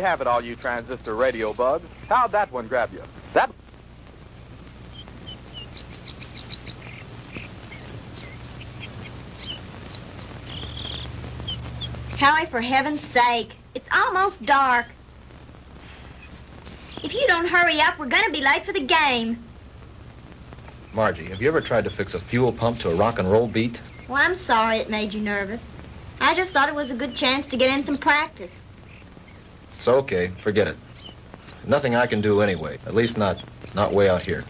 you have it, all you transistor radio bugs. How'd that one grab you? That... Howie, for heaven's sake, it's almost dark. If you don't hurry up, we're going to be late for the game. Margie, have you ever tried to fix a fuel pump to a rock and roll beat? Well, I'm sorry it made you nervous. I just thought it was a good chance to get in some practice. It's okay. Forget it. Nothing I can do anyway. At least not way out here.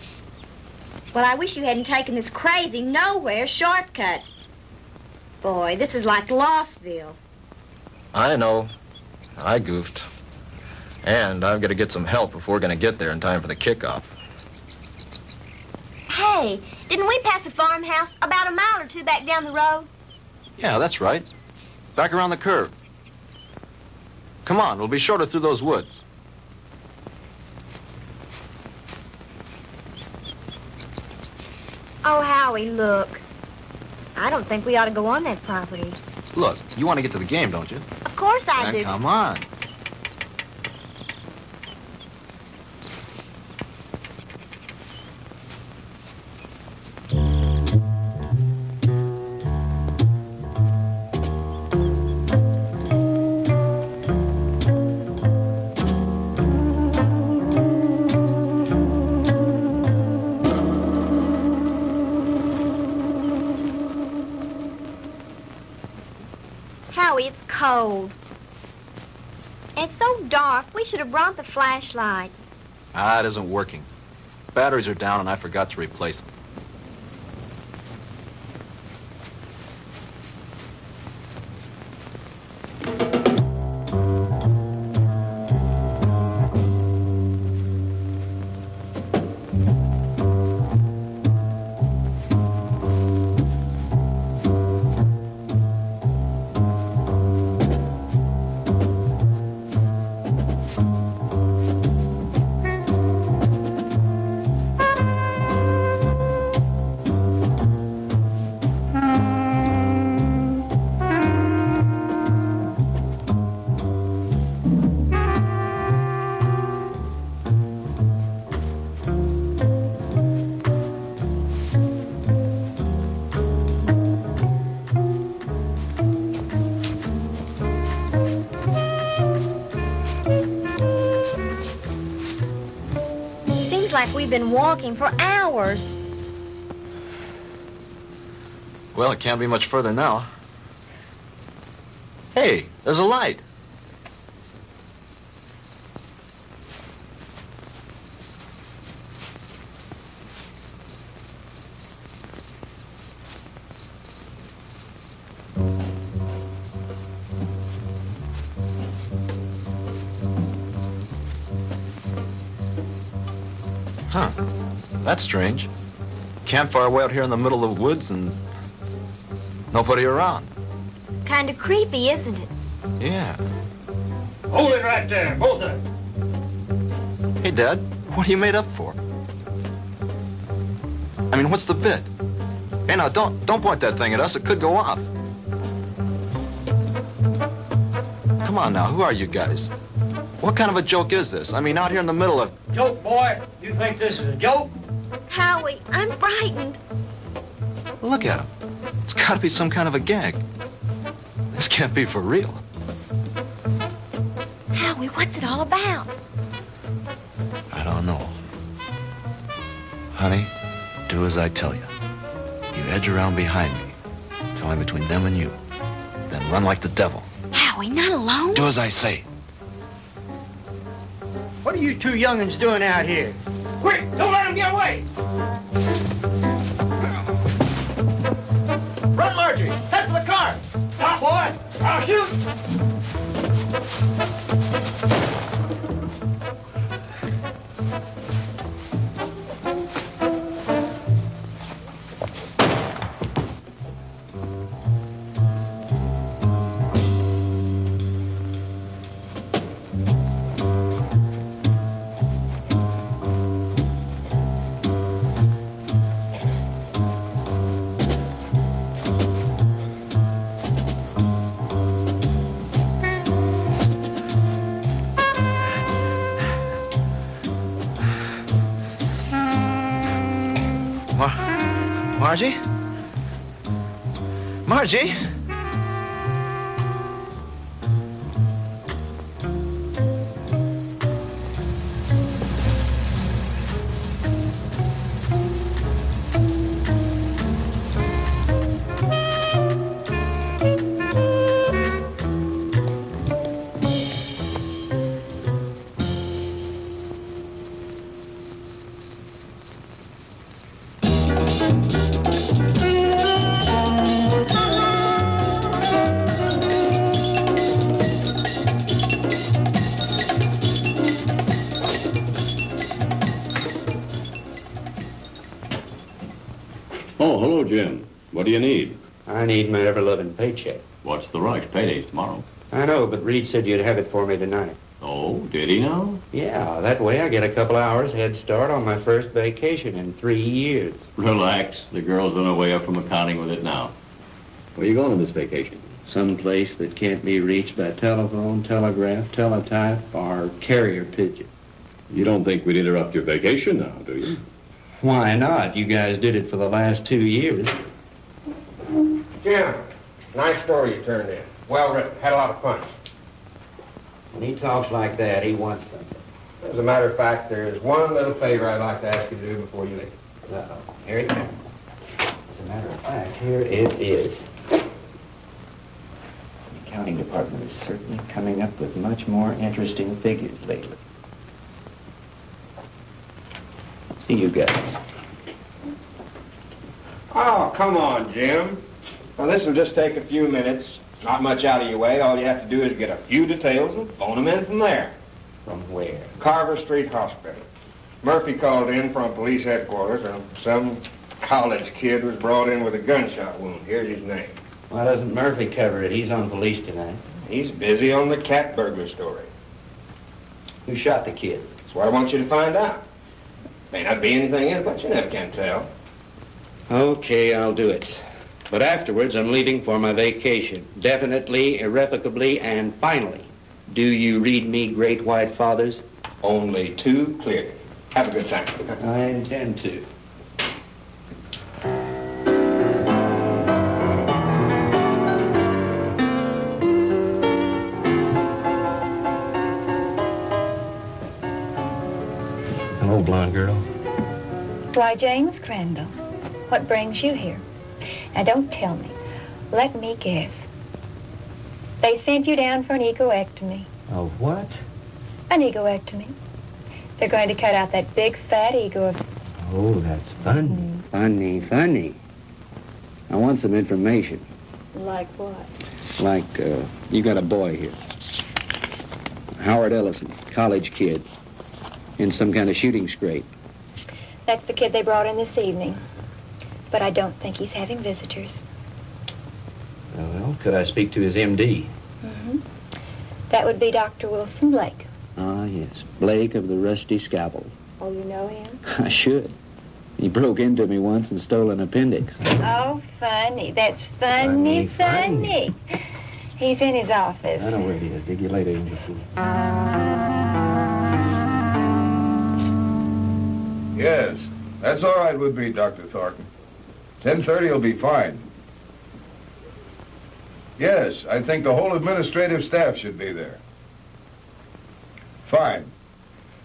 Well, I wish you hadn't taken this crazy nowhere shortcut. Boy, this is like Lostville. I know. I goofed. And I've got to get some help if we're going to get there in time for the kickoff. Hey, didn't we pass a farmhouse about a mile or two back down the road? Yeah, that's right. Back around the curve. Come on, we'll be shorter through those woods. Oh, Howie, look. I don't think we ought to go on that property. Look, you want to get to the game, don't you? Of course I do. Come on. Howie, it's cold. It's so dark, we should have brought the flashlight. It isn't working. Batteries are down and I forgot to replace them. Like we've been walking for hours. Well, it can't be much further now. Hey, there's a light. Huh. That's strange. Campfire way out here in the middle of the woods and nobody around. Kind of creepy, isn't it? Yeah. Hold it right there, both of you. Hey, Dad, what are you made up for? I mean, what's the bit? Hey, now, don't point that thing at us. It could go off. Come on now, who are you guys? What kind of a joke is this? I mean, out here in the middle of... Joke, boy? You think this is a joke? Howie, I'm frightened. Look at him. It's got to be some kind of a gag. This can't be for real. Howie, what's it all about? I don't know. Honey, do as I tell you. You edge around behind me. Tell me between them and you. Then run like the devil. Howie, not alone? Do as I say. What are you two young'uns doing out here? Quick, don't let him get away! Run, Margie! Head for the car! Stop, boy! I'll shoot! Margie? Margie? Oh, hello, Jim. What do you need? I need my ever-loving paycheck. What's the rush? Payday's tomorrow. I know, but Reed said you'd have it for me tonight. Oh, did he now? Yeah, that way I get a couple hours head start on my first vacation in 3 years. Relax. The girl's on her way up from accounting with it now. Where you going on this vacation? Some place that can't be reached by telephone, telegraph, teletype, or carrier pigeon. You don't think we'd interrupt your vacation now, do you? Why not? You guys did it for the last 2 years. Jim, nice story you turned in. Well written. Had a lot of punch. When he talks like that, he wants something. As a matter of fact, there's one little favor I'd like to ask you to do before you leave. Uh-oh. Here it comes. As a matter of fact, here it is. The accounting department is certainly coming up with much more interesting figures lately. See you guys. Oh, come on, Jim. Now, this will just take a few minutes. Not much out of your way. All you have to do is get a few details and phone them in from there. From where? Carver Street Hospital. Murphy called in from police headquarters, and some college kid was brought in with a gunshot wound. Here's his name. Why doesn't Murphy cover it? He's on police tonight. He's busy on the cat burglar story. Who shot the kid? That's what I want you to find out. May not be anything in it, but you never can tell. Okay, I'll do it. But afterwards, I'm leaving for my vacation. Definitely, irrevocably, and finally. Do you read me Great White Fathers? Only too clearly. Have a good time. I intend to. Hello, blonde girl. Why, James Crandall, what brings you here? Now, don't tell me. Let me guess. They sent you down for an egoectomy. Oh, what? An egoectomy. They're going to cut out that big, fat ego of... Oh, that's funny. Funny. I want some information. Like what? Like, you got a boy here. Howard Ellison, college kid. In some kind of shooting scrape. That's the kid they brought in this evening. But I don't think he's having visitors. Well, could I speak to his MD? Mm-hmm. That would be Dr. Wilson Blake. Ah, yes. Blake of the Rusty Scalpel. Oh, you know him? I should. He broke into me once and stole an appendix. Oh, funny. That's funny. He's in his office. I know where he is. Dig you later, Angel. Yes, that's all right with me, Dr. Thornton. 10:30 will be fine. Yes, I think the whole administrative staff should be there. Fine.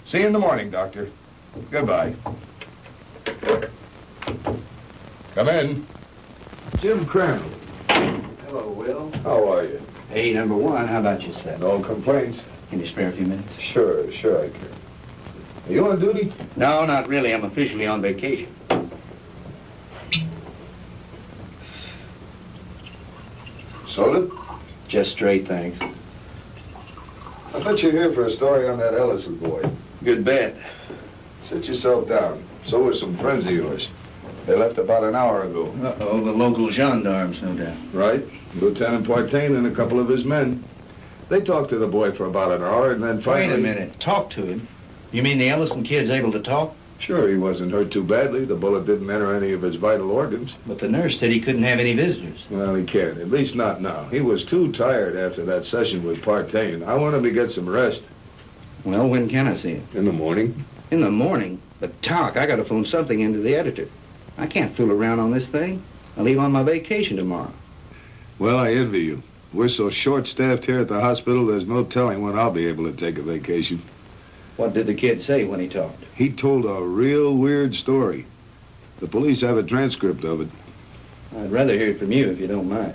See you in the morning, Doctor. Goodbye. Come in. Jim Crandall. Hello, Will. How are you? Hey, number one, how about yourself? No complaints? Can you spare a few minutes? Sure I can. Are you on duty? No, not really. I'm officially on vacation. Soda? Just straight, thanks. I bet you're here for a story on that Ellison boy. Good bet. Sit yourself down. So are some friends of yours. They left about an hour ago. Uh-oh, the local gendarmes, no doubt. Right. Lieutenant Partain and a couple of his men. They talked to the boy for about an hour and then finally... Wait a minute. Talk to him? You mean the Ellison kid's able to talk? Sure, he wasn't hurt too badly. The bullet didn't enter any of his vital organs. But the nurse said he couldn't have any visitors. Well, he can't. At least not now. He was too tired after that session with Partain. I want him to get some rest. Well, when can I see him? In the morning. In the morning? But talk, I gotta phone something into the editor. I can't fool around on this thing. I leave on my vacation tomorrow. Well, I envy you. We're so short-staffed here at the hospital, there's no telling when I'll be able to take a vacation. What did the kid say when he talked? He told a real weird story. The police have a transcript of it. I'd rather hear it from you if you don't mind.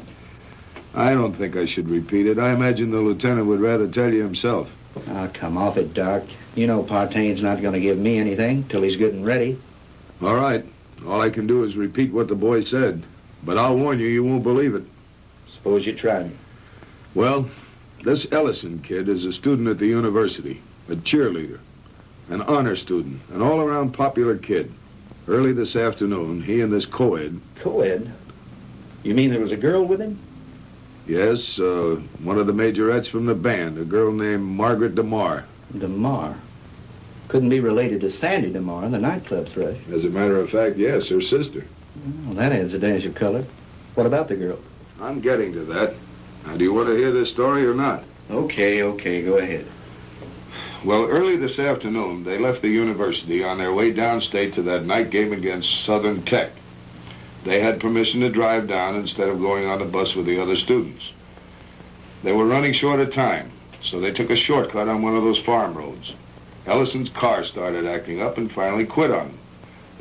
I don't think I should repeat it. I imagine the lieutenant would rather tell you himself. Oh, come off it, Doc. You know Partaine's not going to give me anything till he's good and ready. All right. All I can do is repeat what the boy said. But I'll warn you, you won't believe it. Suppose you try me. Well, this Ellison kid is a student at the university, a cheerleader, an honor student, an all-around popular kid. Early this afternoon, he and this co-ed... Co-ed? You mean there was a girl with him? Yes, one of the majorettes from the band, a girl named Margaret DeMar. DeMar? Couldn't be related to Sandy DeMar, the nightclub thrush. As a matter of fact, yes, her sister. Well, that adds a dash of color. What about the girl? I'm getting to that. Now, do you want to hear this story or not? Okay, go ahead. Well, early this afternoon, they left the university on their way downstate to that night game against Southern Tech. They had permission to drive down instead of going on the bus with the other students. They were running short of time, so they took a shortcut on one of those farm roads. Ellison's car started acting up and finally quit on them.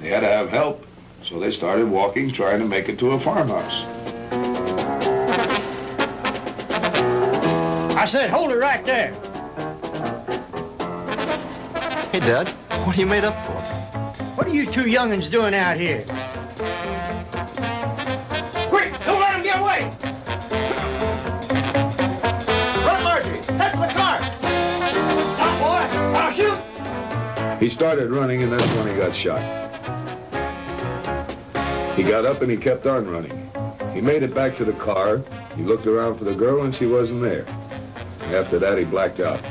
They had to have help, so they started walking, trying to make it to a farmhouse. I said, hold it right there. Hey, Dad, what are you made up for? What are you two young'uns doing out here? Quick, don't let him get away! Run, Margie! Head for the car! Stop, boy! I'll shoot! He started running, and that's when he got shot. He got up and he kept on running. He made it back to the car. He looked around for the girl, and she wasn't there. After that, he blacked out.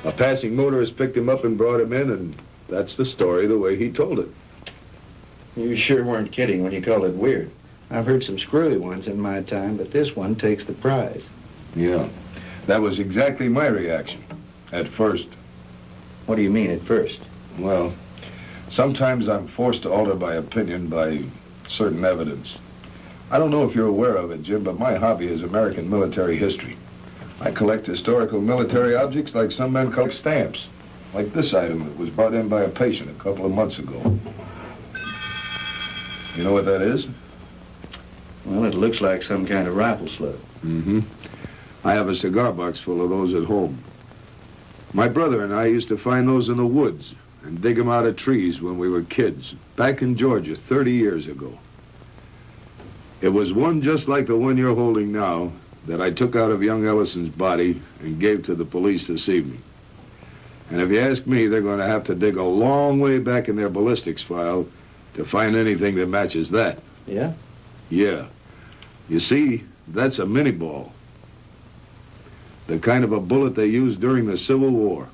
A passing motorist picked him up and brought him in, and that's the story the way he told it. You sure weren't kidding when you called it weird. I've heard some screwy ones in my time, but this one takes the prize. Yeah, that was exactly my reaction, at first. What do you mean, at first? Well, sometimes I'm forced to alter my opinion by certain evidence. I don't know if you're aware of it, Jim, but my hobby is American military history. I collect historical military objects like some men collect stamps, like this item that was brought in by a patient a couple of months ago. You know what that is? Well, it looks like some kind of rifle slug. Mm-hmm. I have a cigar box full of those at home. My brother and I used to find those in the woods and dig them out of trees when we were kids, back in Georgia 30 years ago. It was one just like the one you're holding now that I took out of young Ellison's body and gave to the police this evening. And if you ask me, they're going to have to dig a long way back in their ballistics file to find anything that matches that. Yeah? Yeah. You see, that's a mini-ball. The kind of a bullet they used during the Civil War.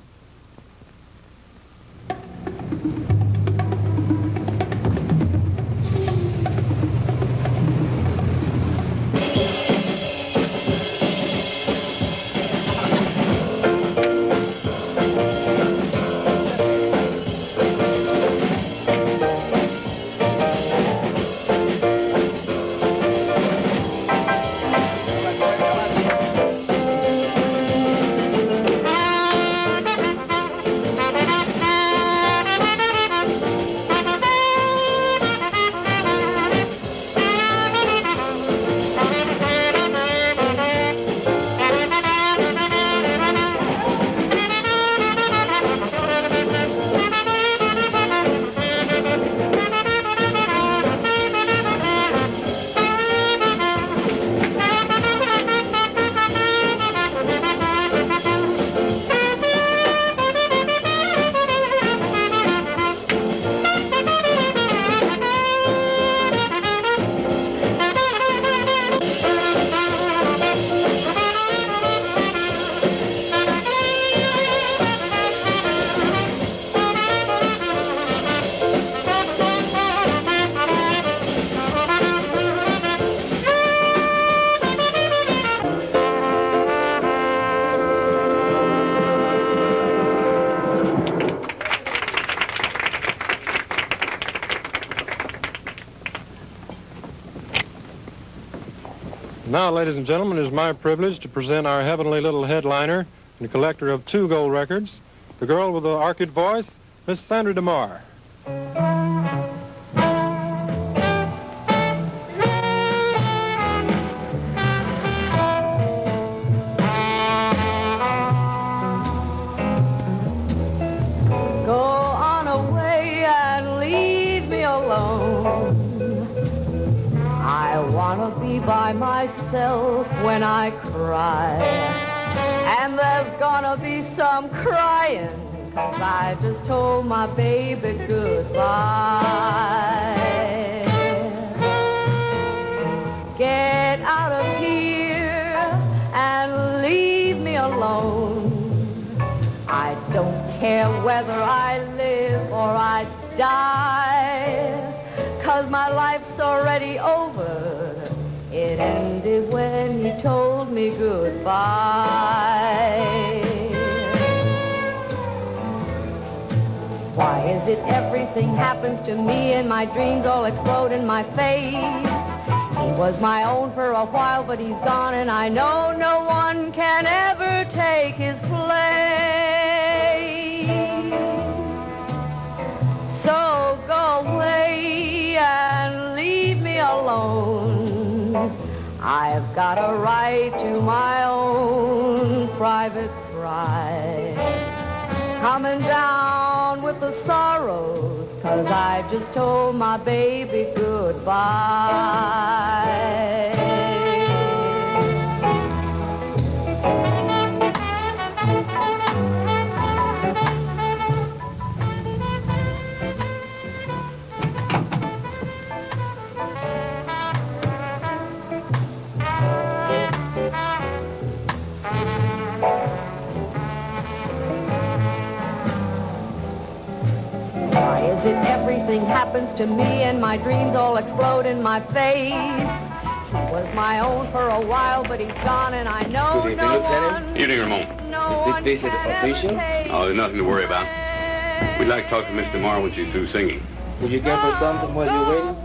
Now, ladies and gentlemen, it is my privilege to present our heavenly little headliner and collector of 2 gold records, the girl with the orchid voice, Miss Sandra DeMar. Go on away and leave me alone. I want to be by myself when I cry. And there's gonna be some crying, 'cause I just told my baby goodbye. Get out of here and leave me alone. I don't care whether I live or I die, 'cause my life's already over. It ended when he told me goodbye. Why is it everything happens to me and my dreams all explode in my face? He was my own for a while, but he's gone, and I know no one can ever take his place. So go away and leave me alone. I've got a right to my own private pride. Coming down with the sorrows, 'cause I just told my baby goodbye. Why is it everything happens to me and my dreams all explode in my face? He was my own for a while, but he's gone, and I know Good evening, no Lieutenant. one. Evening, Ramon. No Is this visit official? Oh, there's nothing to worry about. We'd like to talk to Miss DeMar when she's through singing. Would you give her something while you're waiting?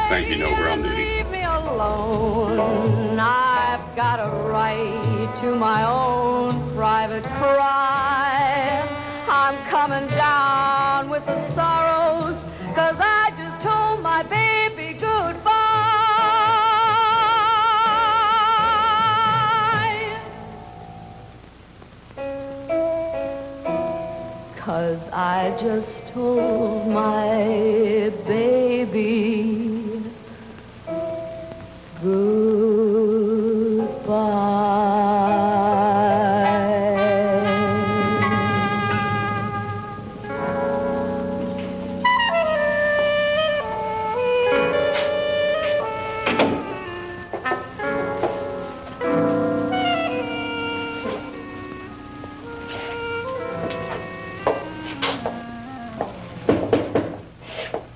Thank you, no, we're on duty. Leave me alone. I've got a right to my own private cry. I'm coming down with the sorrows, 'cause I just told my baby goodbye. 'Cause I just told my baby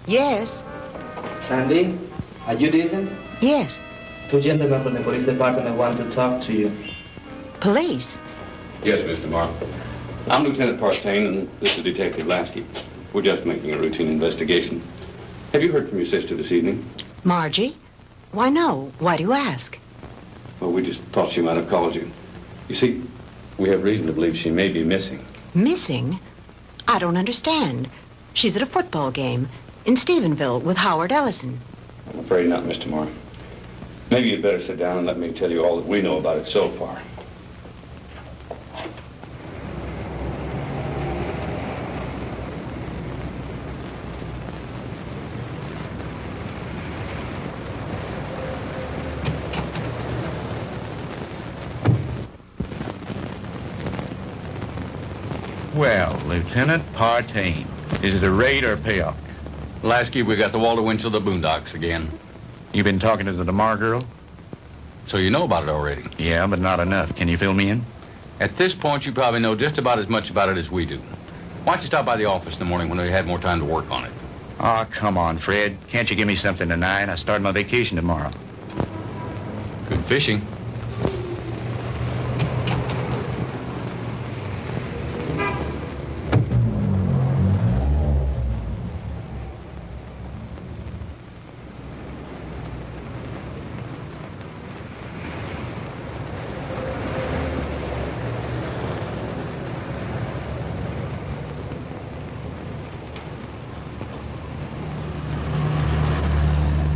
Yes. Sandy, are you decent? Yes. 2 gentlemen from the police department want to talk to you. Police? Yes, Miss DeMar. I'm Lieutenant Partain, and this is Detective Lasky. We're just making a routine investigation. Have you heard from your sister this evening? Margie? Why, no. Why do you ask? Well, we just thought she might have called you. You see, we have reason to believe she may be missing. Missing? I don't understand. She's at a football game in Stephenville with Howard Ellison. I'm afraid not, Miss DeMar. Maybe you'd better sit down and let me tell you all that we know about it so far. Well, Lieutenant Partain, is it a raid or a payoff? Lasky, we got the Walter Winchell of the Boondocks again. You been talking to the DeMar girl? So you know about it already? Yeah, but not enough. Can you fill me in? At this point, you probably know just about as much about it as we do. Why don't you stop by the office in the morning when we had more time to work on it? Oh, come on, Fred. Can't you give me something tonight? I start my vacation tomorrow. Good fishing.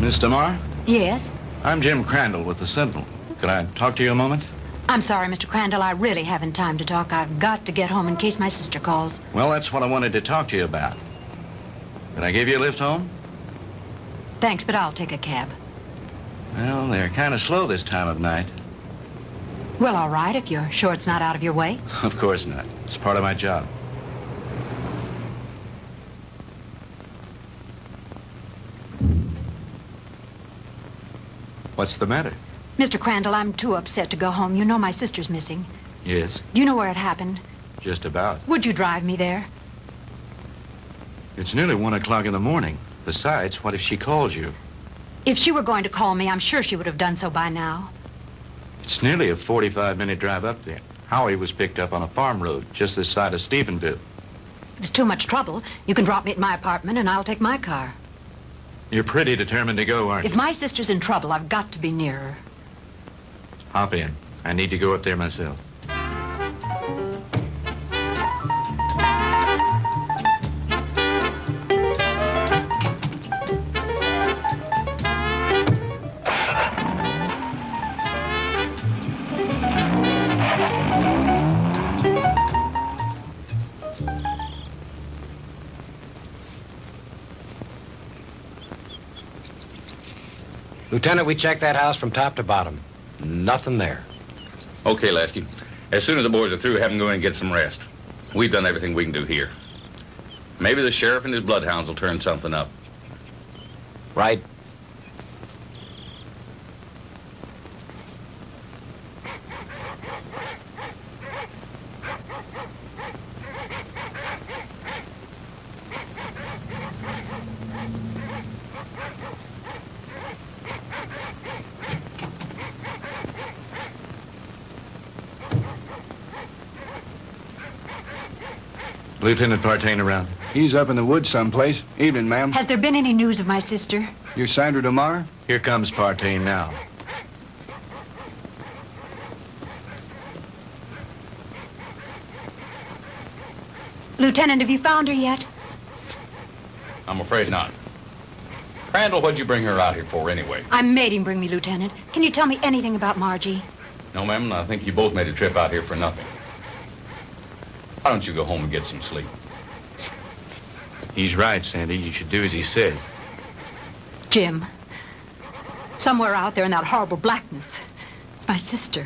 Miss DeMar? Yes? I'm Jim Crandall with the Sentinel. Could I talk to you a moment? I'm sorry, Mr. Crandall. I really haven't time to talk. I've got to get home in case my sister calls. Well, that's what I wanted to talk to you about. Can I give you a lift home? Thanks, but I'll take a cab. Well, they're kind of slow this time of night. Well, all right, if you're sure it's not out of your way. Of course not. It's part of my job. What's the matter? Mr. Crandall, I'm too upset to go home. You know my sister's missing. Yes, Do you know where it happened? just about. Would you drive me there? It's nearly 1 o'clock in the morning. Besides, what if she calls you? If she were going to call me, I'm sure she would have done so by now. It's nearly a 45-minute drive up there. Howie was picked up on a farm road just this side of Stephenville. If it's too much trouble, you can drop me at my apartment and I'll take my car. You're pretty determined to go, aren't you? If my sister's in trouble, I've got to be near her. Hop in. I need to go up there myself. Lieutenant, we checked that house from top to bottom. Nothing there. Okay, Lasky. As soon as the boys are through, have them go in and get some rest. We've done everything we can do here. Maybe the sheriff and his bloodhounds will turn something up. Right. Lieutenant Partain around? He's up in the woods someplace. Evening, ma'am. Has there been any news of my sister? You're Sandra DeMar? Here comes Partain now. Lieutenant, have you found her yet? I'm afraid not. Crandall, what'd you bring her out here for anyway? I made him bring me, Lieutenant. Can you tell me anything about Margie? No, ma'am, I think you both made a trip out here for nothing. Why don't you go home and get some sleep? He's right, Sandy. You should do as he says. Jim, somewhere out there in that horrible blackness, it's my sister.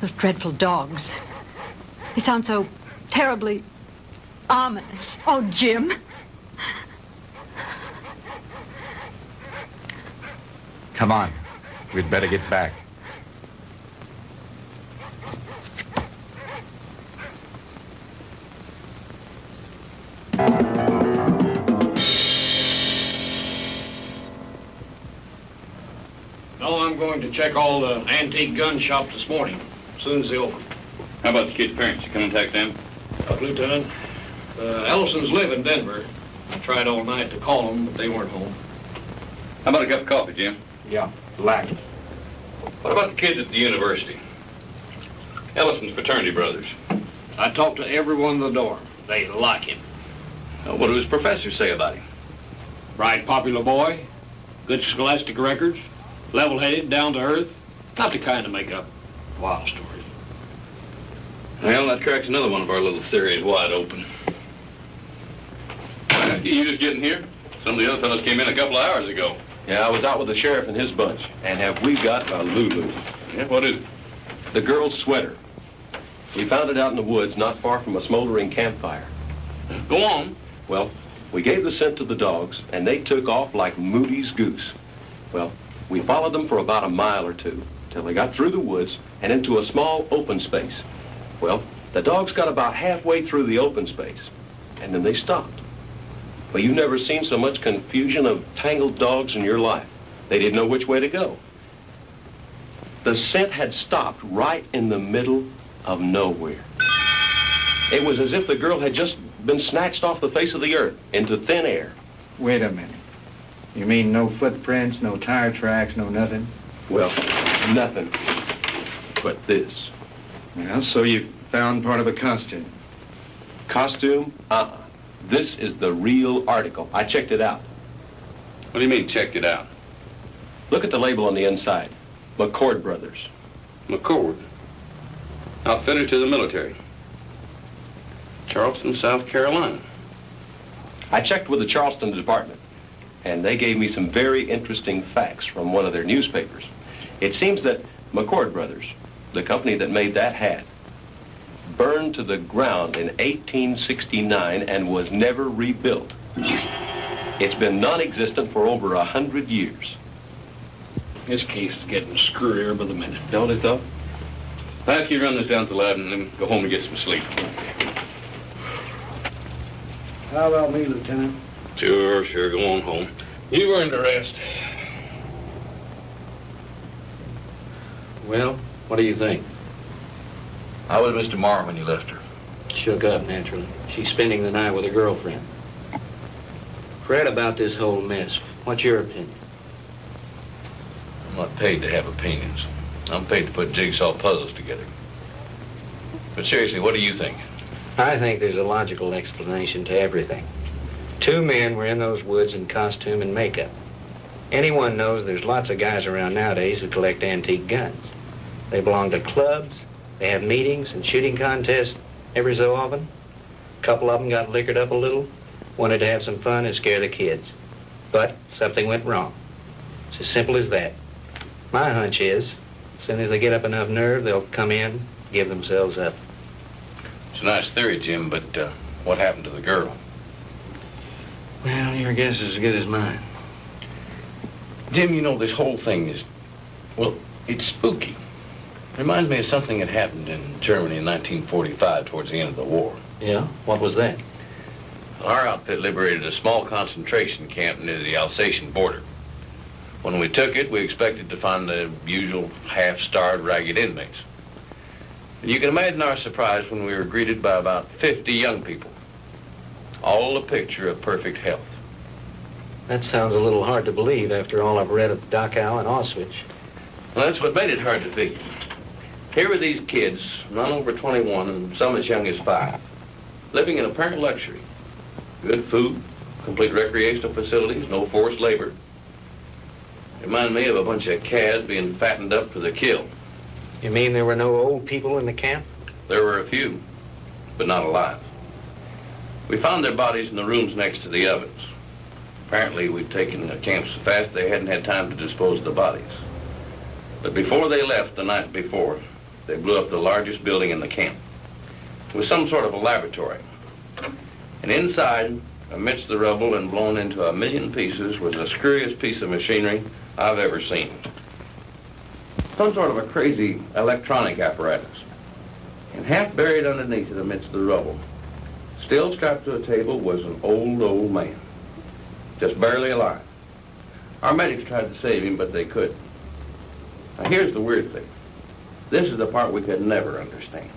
Those dreadful dogs. They sound so terribly ominous. Oh, Jim. Come on. We'd better get back. No, I'm going to check all the antique gun shops this morning, as soon as they open. How about the kid's parents? You contact them? Lieutenant, Ellisons live in Denver. I tried all night to call them, but they weren't home. How about a cup of coffee, Jim? Yeah, black. What about the kids at the university? Ellison's fraternity brothers. I talked to everyone in the dorm. They like him. What do his professors say about him? Bright, popular boy, good scholastic records, level-headed, down to earth. Not the kind to make up wild stories. Well, that cracks another one of our little theories wide open. You just getting here? Some of the other fellows came in a couple of hours ago. Yeah, I was out with the sheriff and his bunch. And have we got a Lulu? Yeah, what is it? The girl's sweater. We found it out in the woods not far from a smoldering campfire. Go on. Well, we gave the scent to the dogs, and they took off like Moody's goose. Well, we followed them for about a mile or two, till they got through the woods and into a small open space. Well, the dogs got about halfway through the open space, and then they stopped. Well, you've never seen so much confusion of tangled dogs in your life. They didn't know which way to go. The scent had stopped right in the middle of nowhere. It was as if the girl had just been snatched off the face of the earth into thin air. Wait a minute. You mean no footprints, no tire tracks, no nothing? Well, nothing but this. Well, so you found part of a costume. Costume? This is the real article. I checked it out. What do you mean, checked it out? Look at the label on the inside. McCord Brothers. McCord? Outfitter to the military. Charleston, South Carolina. I checked with the Charleston department, and they gave me some very interesting facts from one of their newspapers. It seems that McCord Brothers, the company that made that hat, burned to the ground in 1869 and was never rebuilt. It's been non-existent for over 100 years. This case is getting screwier by the minute. Don't it, though? I'll have you run this down to the lab and then go home and get some sleep. How about me, Lieutenant? Sure, go on home. You've earned a rest. Well, what do you think? How was Mr. Marr when you left her? Shook up, naturally. She's spending the night with a girlfriend. Fred, about this whole mess, what's your opinion? I'm not paid to have opinions. I'm paid to put jigsaw puzzles together. But seriously, what do you think? I think there's a logical explanation to everything. Two men were in those woods in costume and makeup. Anyone knows there's lots of guys around nowadays who collect antique guns. They belong to clubs, they have meetings and shooting contests every so often. A couple of them got liquored up a little, wanted to have some fun and scare the kids. But something went wrong. It's as simple as that. My hunch is, as soon as they get up enough nerve, they'll come in, give themselves up. It's a nice theory, Jim, but what happened to the girl? Well, your guess is as good as mine. Jim, you know, this whole thing is, well, it's spooky. Reminds me of something that happened in Germany in 1945 towards the end of the war. Yeah? What was that? Our outfit liberated a small concentration camp near the Alsatian border. When we took it, we expected to find the usual half-starved, ragged inmates. And you can imagine our surprise when we were greeted by about 50 young people, all a picture of perfect health. That sounds a little hard to believe after all I've read of Dachau and Auschwitz. Well, that's what made it hard to figure. Here were these kids, none over 21 and some as young as 5, living in apparent luxury. Good food, complete recreational facilities, no forced labor. Remind me of a bunch of calves being fattened up for the kill. You mean there were no old people in the camp? There were a few, but not alive. We found their bodies in the rooms next to the ovens. Apparently, we'd taken the camp so fast they hadn't had time to dispose of the bodies. But before they left the night before, they blew up the largest building in the camp. It was some sort of a laboratory. And inside, amidst the rubble and blown into 1,000,000 pieces, was the screwiest piece of machinery I've ever seen. Some sort of a crazy electronic apparatus. And half buried underneath it amidst the rubble, still strapped to a table, was an old man. Just barely alive. Our medics tried to save him, but they couldn't. Now here's the weird thing. This is the part we could never understand.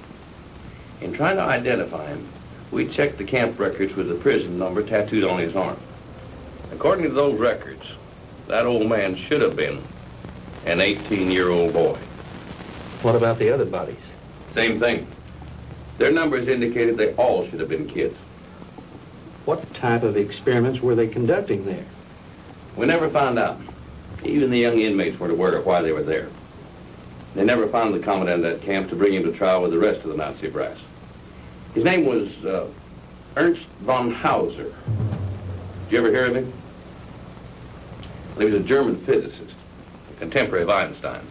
In trying to identify him, we checked the camp records with the prison number tattooed on his arm. According to those records, that old man should have been an 18-year-old boy. What about the other bodies? Same thing. Their numbers indicated they all should have been kids. What type of experiments were they conducting there? We never found out. Even the young inmates weren't aware of why they were there. They never found the commandant of that camp to bring him to trial with the rest of the Nazi brass. His name was Ernst von Hauser. Did you ever hear of him? Well, he was a German physicist, a contemporary of Einstein's.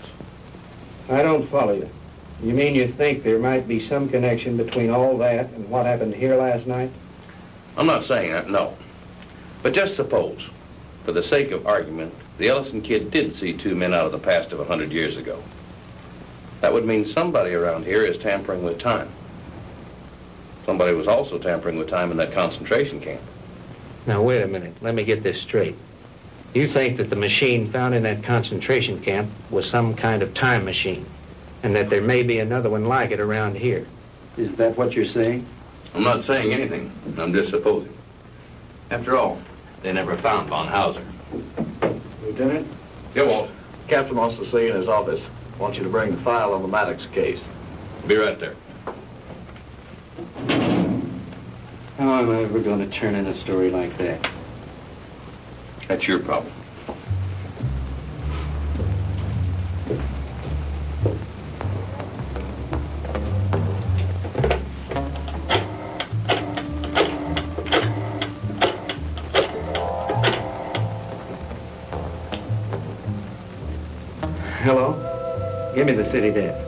I don't follow you. You mean you think there might be some connection between all that and what happened here last night? I'm not saying that, no. But just suppose, for the sake of argument, the Ellison kid did see two men out of the past of 100 years ago. That would mean somebody around here is tampering with time. Somebody was also tampering with time in that concentration camp. Now, wait a minute. Let me get this straight. You think that the machine found in that concentration camp was some kind of time machine, and that there may be another one like it around here. Is that what you're saying? I'm not saying anything. I'm just supposing. After all, they never found von Hauser. Lieutenant? Yeah, Walt. Captain wants to see you in his office. Wants you to bring the file on the Maddox case. Be right there. How am I ever going to turn in a story like that? That's your problem. Hello? Give me the city desk.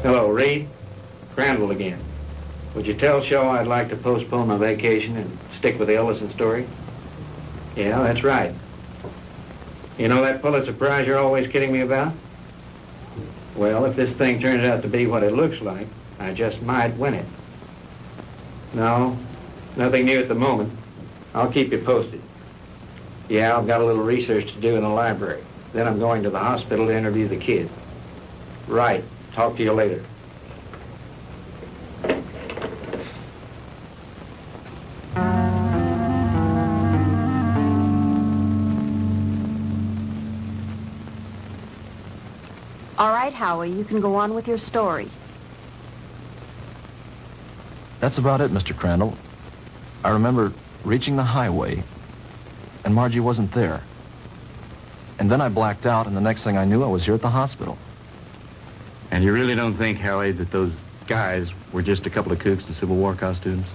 Hello, Reed? Crandall again. Would you tell Shaw I'd like to postpone my vacation and stick with the Ellison story? Yeah, that's right. You know that Pulitzer Prize you're always kidding me about? Well, if this thing turns out to be what it looks like, I just might win it. No, nothing new at the moment. I'll keep you posted. Yeah, I've got a little research to do in the library. Then I'm going to the hospital to interview the kid. Right. Talk to you later. All right, Howie, you can go on with your story. That's about it, Mr. Crandall. I remember reaching the highway, and Margie wasn't there. And then I blacked out, and the next thing I knew, I was here at the hospital. And you really don't think, Howie, that those guys were just a couple of kooks in Civil War costumes?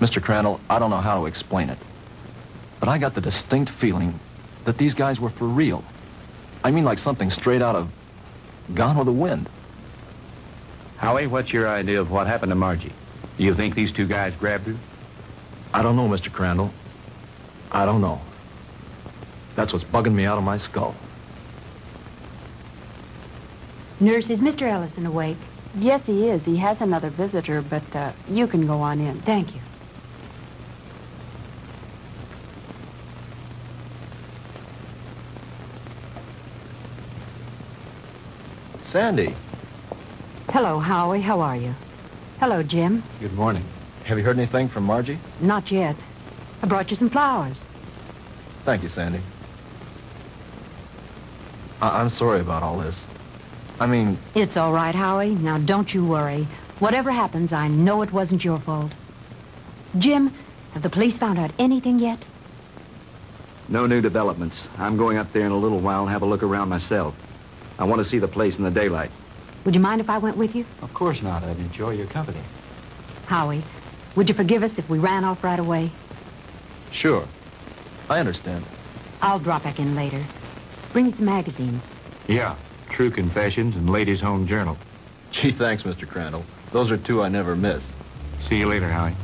Mr. Crandall, I don't know how to explain it, but I got the distinct feeling that these guys were for real. I mean, like something straight out of Gone with the Wind. Howie, what's your idea of what happened to Margie? Do you think these two guys grabbed her? I don't know, Mr. Crandall. I don't know. That's what's bugging me out of my skull. Nurse, is Mr. Ellison awake? Yes, he is. He has another visitor, but you can go on in. Thank you. Sandy. Hello, Howie. How are you? Hello, Jim. Good morning. Have you heard anything from Margie? Not yet. I brought you some flowers. Thank you, Sandy. I'm sorry about all this. I mean... It's all right, Howie. Now, don't you worry. Whatever happens, I know it wasn't your fault. Jim, have the police found out anything yet? No new developments. I'm going up there in a little while and have a look around myself. I want to see the place in the daylight. Would you mind if I went with you? Of course not. I'd enjoy your company. Howie, would you forgive us if we ran off right away? Sure. I understand. I'll drop back in later. Bring me some magazines. Yeah. True Confessions and Ladies' Home Journal. Gee, thanks, Mr. Crandall. Those are two I never miss. See you later, Howie.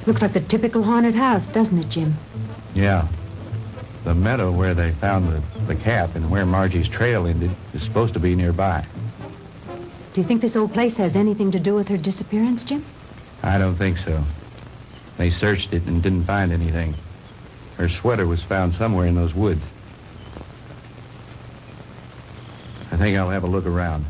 Looks like the typical haunted house, doesn't it, Jim? Yeah. The meadow where they found the cap and where Margie's trail ended is supposed to be nearby. Do you think this old place has anything to do with her disappearance, Jim? I don't think so. They searched it and didn't find anything. Her sweater was found somewhere in those woods. think I'll have a look around.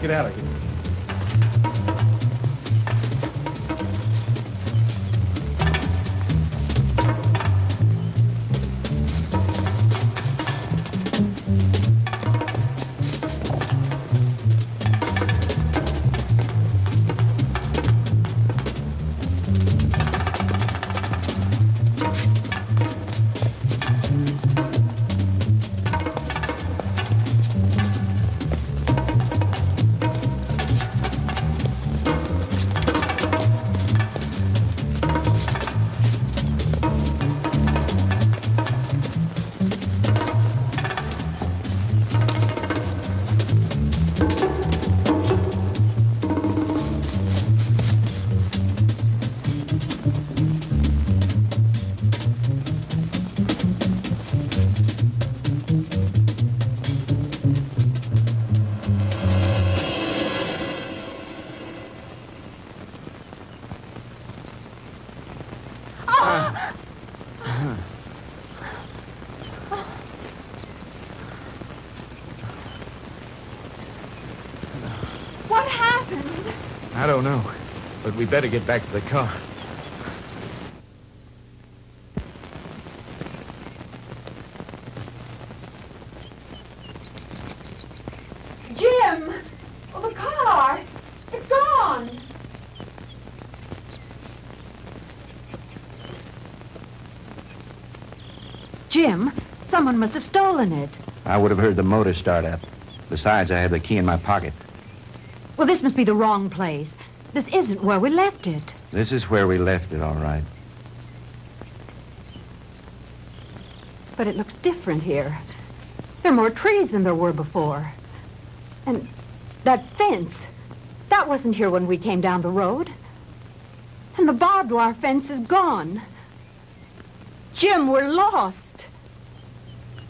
Get out of here. What happened? I don't know, but we better get back to the car. Jim! Well, the car! It's gone! Jim, someone must have stolen it. I would have heard the motor start up. Besides, I have the key in my pocket. Well, this must be the wrong place. This isn't where we left it. This is where we left it, all right. But it looks different here. There are more trees than there were before. And that fence, that wasn't here when we came down the road. And the barbed wire fence is gone. Jim, we're lost.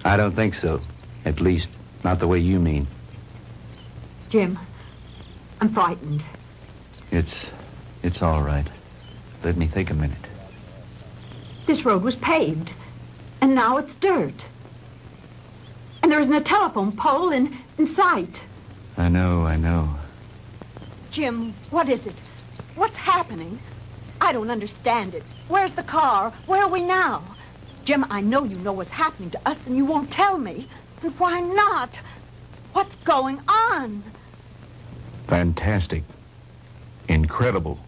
I don't think so. At least, not the way you mean. Jim, I'm frightened. It's all right. Let me think a minute. This road was paved, and now it's dirt. And there isn't a telephone pole in sight. I know. Jim, what is it? What's happening? I don't understand it. Where's the car? Where are we now? Jim, I know you know what's happening to us, and you won't tell me. And why not? What's going on? Fantastic. Incredible.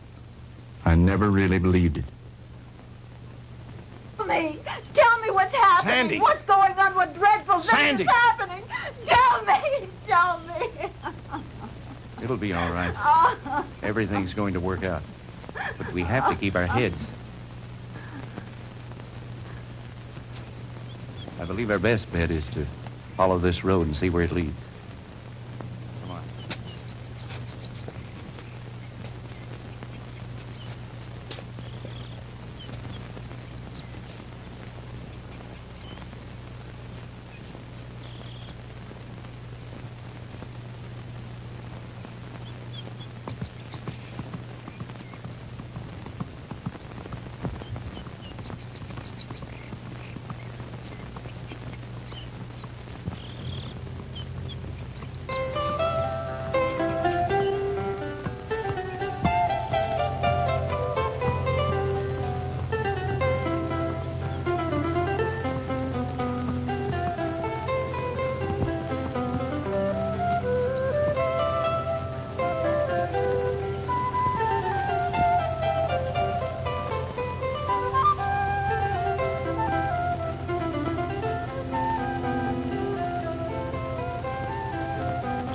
I never really believed it. Tell me what's happening. Sandy. What's going on? What dreadful thing Sandy. is happening? Tell me. It'll be all right. Everything's going to work out. But we have to keep our heads. I believe our best bet is to follow this road and see where it leads. Come on.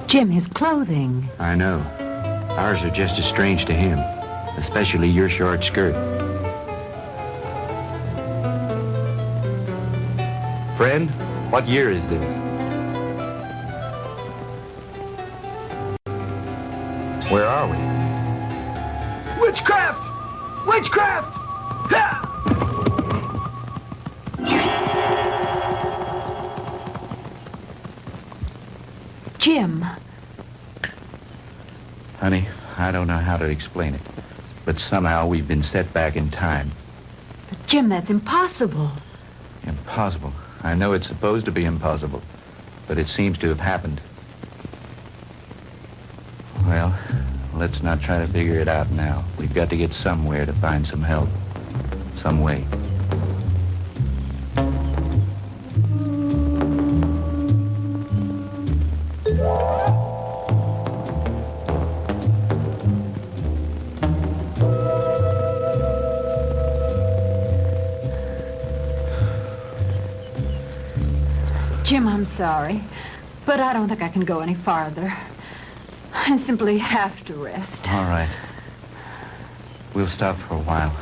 Jim, his clothing. I know. Ours are just as strange to him, especially your short skirt. Friend, what year is this? Where are we? Witchcraft! Witchcraft! Ha! Jim. Honey, I don't know how to explain it, but somehow we've been set back in time. But Jim, that's impossible. Impossible. I know it's supposed to be impossible, but it seems to have happened. Well, let's not try to figure it out now. We've got to get somewhere to find some help. Some way. Jim, I'm sorry, but I don't think I can go any farther. I simply have to rest. All right. We'll stop for a while.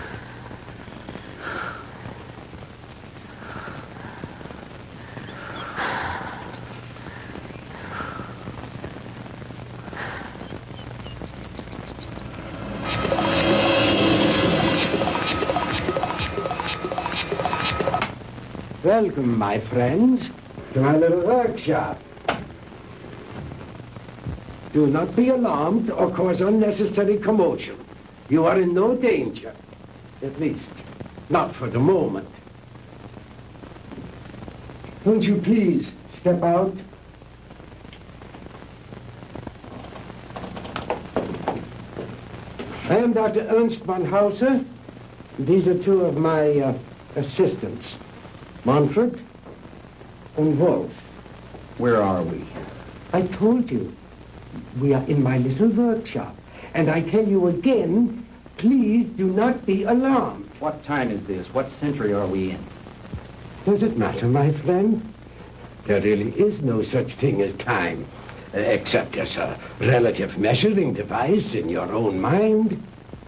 Welcome, my friends, to my little workshop. Do not be alarmed or cause unnecessary commotion. You are in no danger. At least, not for the moment. Won't you please step out? I am Dr. Ernst von Hauser. These are two of my assistants, Manfred and Wolf. Where are we? I told you. We are in my little workshop. And I tell you again, please do not be alarmed. What time is this? What century are we in? Does it matter, my friend? There really is no such thing as time, except as a relative measuring device in your own mind.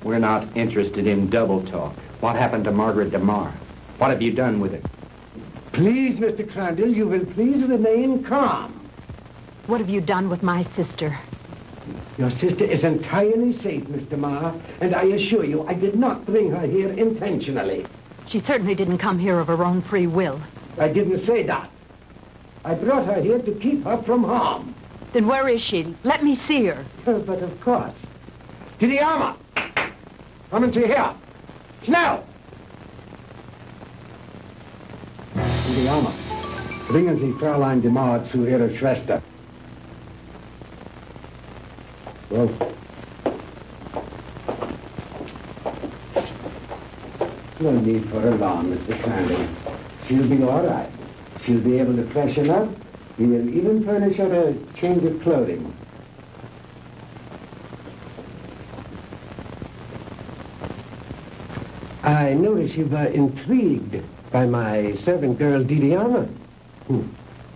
We're not interested in double talk. What happened to Margaret DeMar? What have you done with it? Please, Mr. Crandall, you will please remain calm. What have you done with my sister? Your sister is entirely safe, Mr. Marr, and I assure you I did not bring her here intentionally. She certainly didn't come here of her own free will. I didn't say that. I brought her here to keep her from harm. Then where is she? Let me see her. But of course. To the armor! Kommen Sie her! Schnell! To the armor. Bringen Sie Fräulein DeMar zu ihrer Schwester. Well, no need for alarm, Mr. Crandall. She'll be all right. She'll be able to freshen up. We will even furnish her a change of clothing. I notice you were intrigued by my servant girl, Didiana.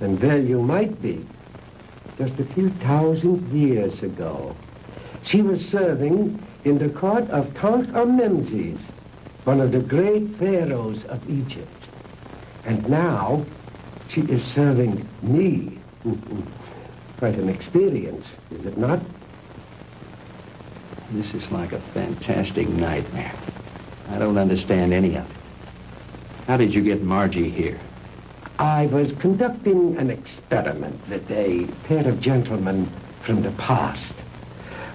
And well you might be. Just a few thousand years ago, She was serving in the court of Tutankhamun, one of the great pharaohs of Egypt. And now she is serving me. Quite an experience, is it not? This is like a fantastic nightmare. I don't understand any of it. How did you get Margie here? I was conducting an experiment with a pair of gentlemen from the past.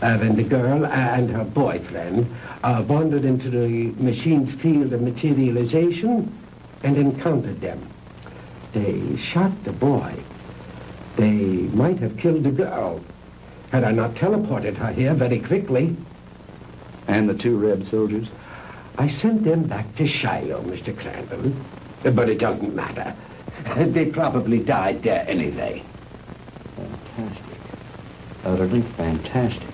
When the girl and her boyfriend wandered into the machine's field of materialization and encountered them. They shot the boy. They might have killed the girl had I not teleported her here very quickly. And the two Reb soldiers? I sent them back to Shiloh, Mr. Crandall. But it doesn't matter. They probably died there anyway. Fantastic. Utterly fantastic.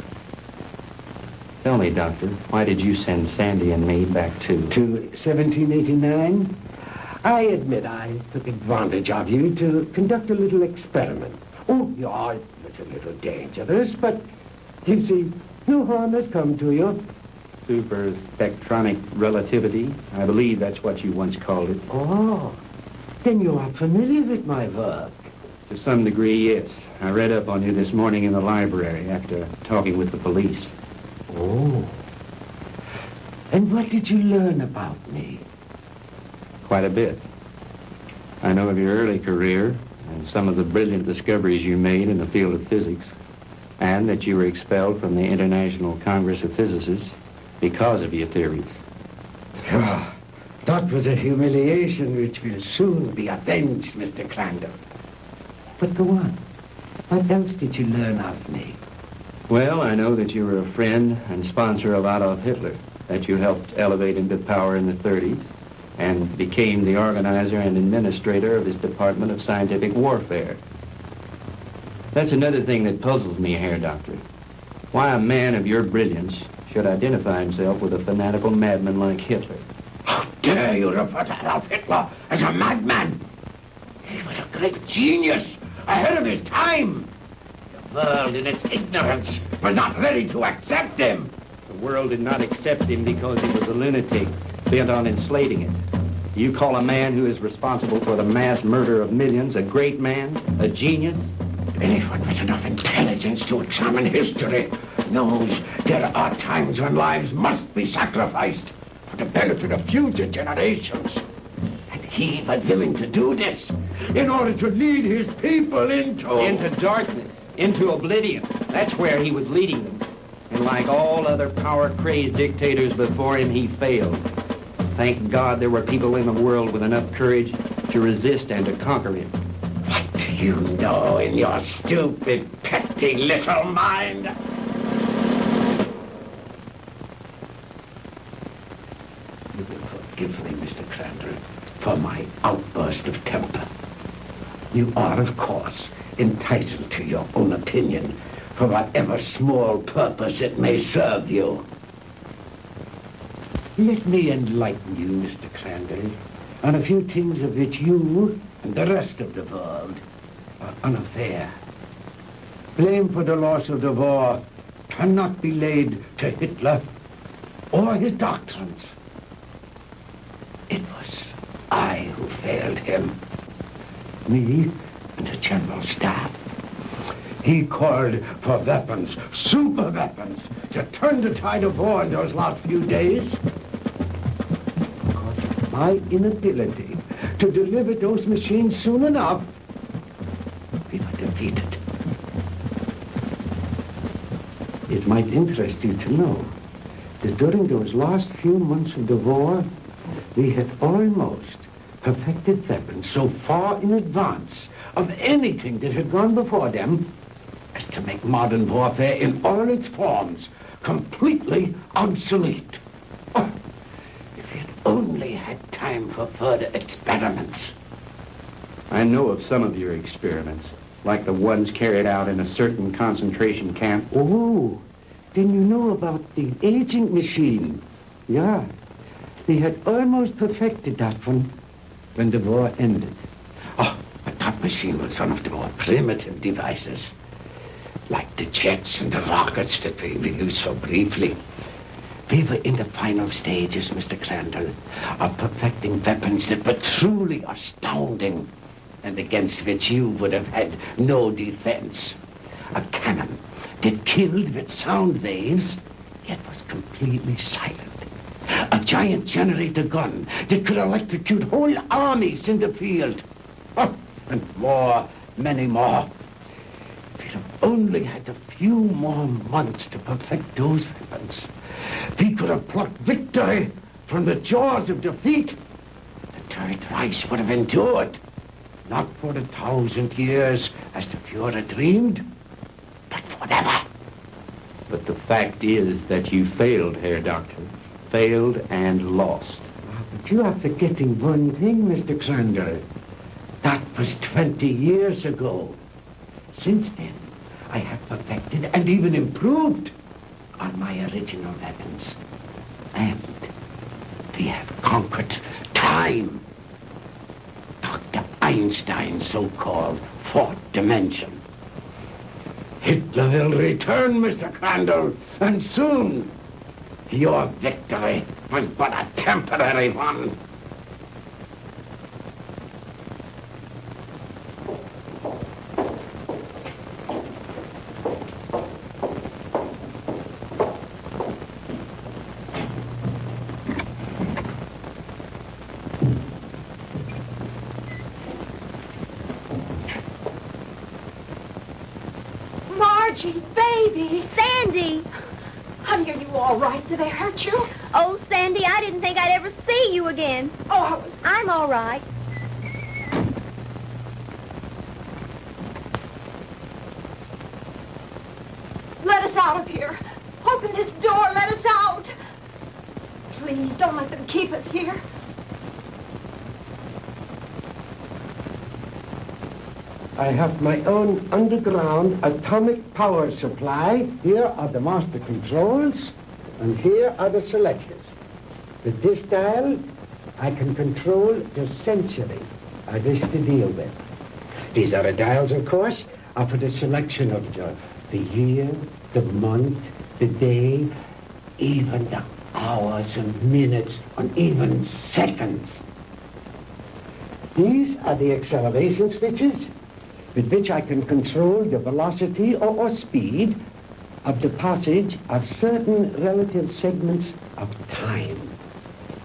Tell me, Doctor, why did you send Sandy and me back to 1789? I admit I took advantage of you to conduct a little experiment. Oh, yeah, it's a little dangerous, but you see, no harm has come to you. super spectronic relativity? I believe that's what you once called it. Oh, then you are familiar with my work. To some degree, yes. I read up on you this morning in the library after talking with the police. Oh. And what did you learn about me? Quite a bit. I know of your early career and some of the brilliant discoveries you made in the field of physics, and that you were expelled from the International Congress of Physicists because of your theories. Ah, that was a humiliation which will soon be avenged, Mr. Crandall. But go on. What else did you learn of me? Well, I know that you were a friend and sponsor of Adolf Hitler, that you helped elevate into power in the 30s, and became the organizer and administrator of his Department of Scientific Warfare. That's another thing that puzzles me, Herr Doctor. Why a man of your brilliance should identify himself with a fanatical madman like Hitler. How dare you refer to Adolf Hitler as a madman? He was a great genius, ahead of his time. The world, in its ignorance, was not ready to accept him. The world did not accept him because he was a lunatic, bent on enslaving it. You call a man who is responsible for the mass murder of millions a great man, a genius? Anyone with enough intelligence to examine history knows there are times when lives must be sacrificed for the benefit of future generations. And he was willing to do this in order to lead his people into darkness, into oblivion. That's where he was leading them. And like all other power-crazed dictators before him, he failed. Thank God there were people in the world with enough courage to resist and to conquer him. What do you know in your stupid, petty little mind? You will forgive me, Mr. Crandall, for my outburst of temper. You are, of course, entitled to your own opinion, for whatever small purpose it may serve you. Let me enlighten you, Mr. Crandall, on a few things of which you and the rest of the world are unaware. Blame for the loss of the war cannot be laid to Hitler or his doctrines. It was I who failed him. Me and the General Staff. He called for weapons, super weapons, to turn the tide of war in those last few days. Because of my inability to deliver those machines soon enough, we were defeated. It might interest you to know that during those last few months of the war, we had almost perfected weapons so far in advance of anything that had gone before them as to make modern warfare in all its forms completely obsolete. Oh, if we had only had time for further experiments. I know of some of your experiments, like the ones carried out in a certain concentration camp. Oh, then you know about the aging machine. Yeah, they had almost perfected that one when the war ended. Oh, but that machine was one of the more primitive devices, like the jets and the rockets that we used so briefly. We were in the final stages, Mr. Crandall, of perfecting weapons that were truly astounding and against which you would have had no defense. A cannon that killed with sound waves, yet was completely silent. A giant generator gun that could electrocute whole armies in the field. Oh, and more, many more. We'd have only had a few more months to perfect those weapons. We could have plucked victory from the jaws of defeat. The Third Reich would have endured, not for 1,000 years as the Fuhrer dreamed, but forever. But the fact is that you failed, Herr Doctor. Failed and lost. But you are forgetting one thing, Mr. Crandall. That was 20 years ago. Since then, I have perfected and even improved on my original weapons. And we have conquered time. Dr. Einstein's so-called fourth dimension. Hitler will return, Mr. Crandall, and soon. Your victory was but a temporary one. Margie, baby. Sandy! Honey, are you all right? Did they hurt you? Oh, Sandy, I didn't think I'd ever see you again. Oh, I'm all right. Let us out of here. Open this door. Let us out. Please, don't let them keep us here. I have my own underground atomic power supply. Here are the master controls, and here are the selectors. With this dial, I can control the century I wish to deal with. These other dials, of course, are for the selection of the year, the month, the day, even the hours and minutes, and even seconds. These are the acceleration switches with which I can control the velocity or speed of the passage of certain relative segments of time,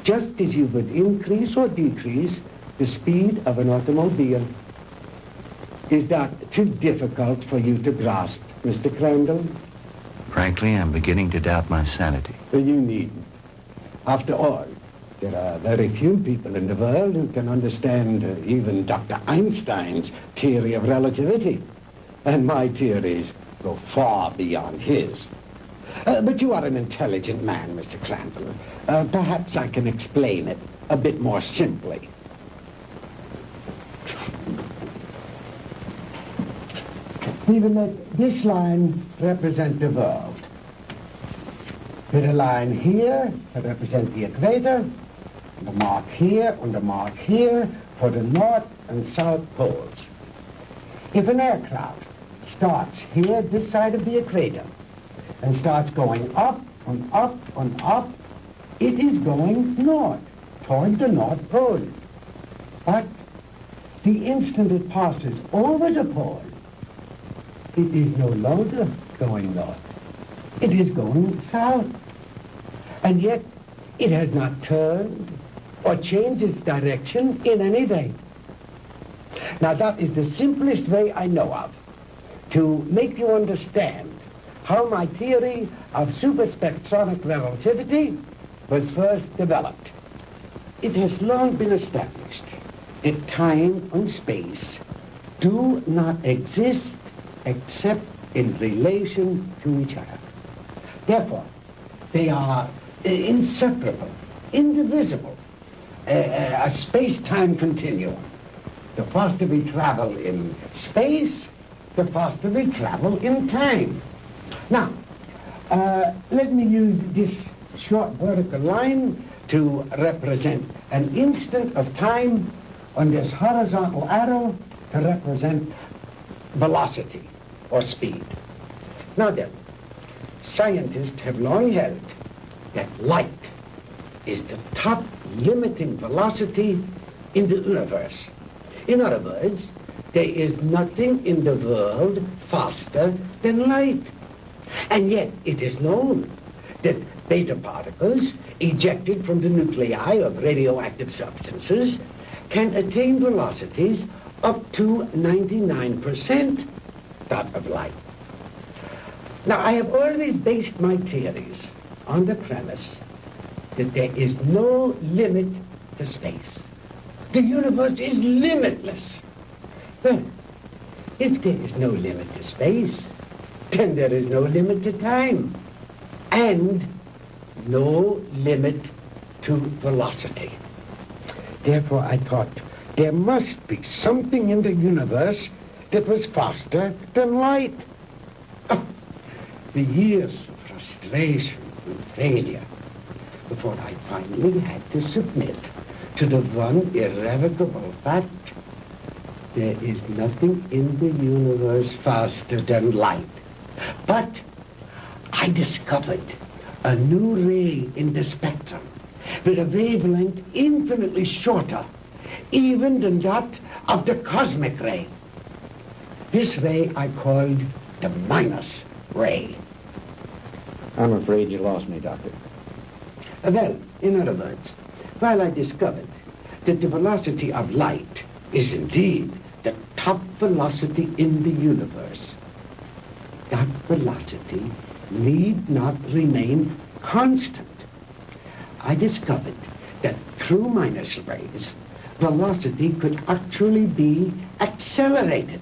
just as you would increase or decrease the speed of an automobile. Is that too difficult for you to grasp, Mr. Crandall? Frankly, I'm beginning to doubt my sanity. You needn't. After all, there are very few people in the world who can understand even Dr. Einstein's theory of relativity. And my theories go far beyond his. But you are an intelligent man, Mr. Crandall. Perhaps I can explain it a bit more simply. Even let this line represent the world. With a line here to represent the equator, and a mark here and a mark here for the north and south poles. If an aircraft starts here, this side of the equator, and starts going up and up and up, it is going north, toward the North Pole. But the instant it passes over the pole, it is no longer going north. It is going south. And yet, it has not turned or changed its direction in any way. Now, that is the simplest way I know of to make you understand how my theory of superspectronic relativity was first developed. It has long been established that time and space do not exist except in relation to each other. Therefore, they are inseparable, indivisible, a space-time continuum. The faster we travel in space, the faster we travel in time. Now, let me use this short vertical line to represent an instant of time, and this horizontal arrow to represent velocity or speed. Now then, scientists have long held that light is the top limiting velocity in the universe. In other words, there is nothing in the world faster than light. And yet it is known that beta particles ejected from the nuclei of radioactive substances can attain velocities up to 99% that of light. Now, I have always based my theories on the premise that there is no limit to space. The universe is limitless. Well, if there is no limit to space, then there is no limit to time, and no limit to velocity. Therefore, I thought there must be something in the universe that was faster than light. The years of frustration and failure before I finally had to submit to the one irrevocable fact: there is nothing in the universe faster than light. But I discovered a new ray in the spectrum with a wavelength infinitely shorter even than that of the cosmic ray. This ray I called the minus ray. I'm afraid you lost me, Doctor. Well, in other words, while I discovered that the velocity of light is indeed the top velocity in the universe, that velocity need not remain constant. I discovered that through minus rays, velocity could actually be accelerated.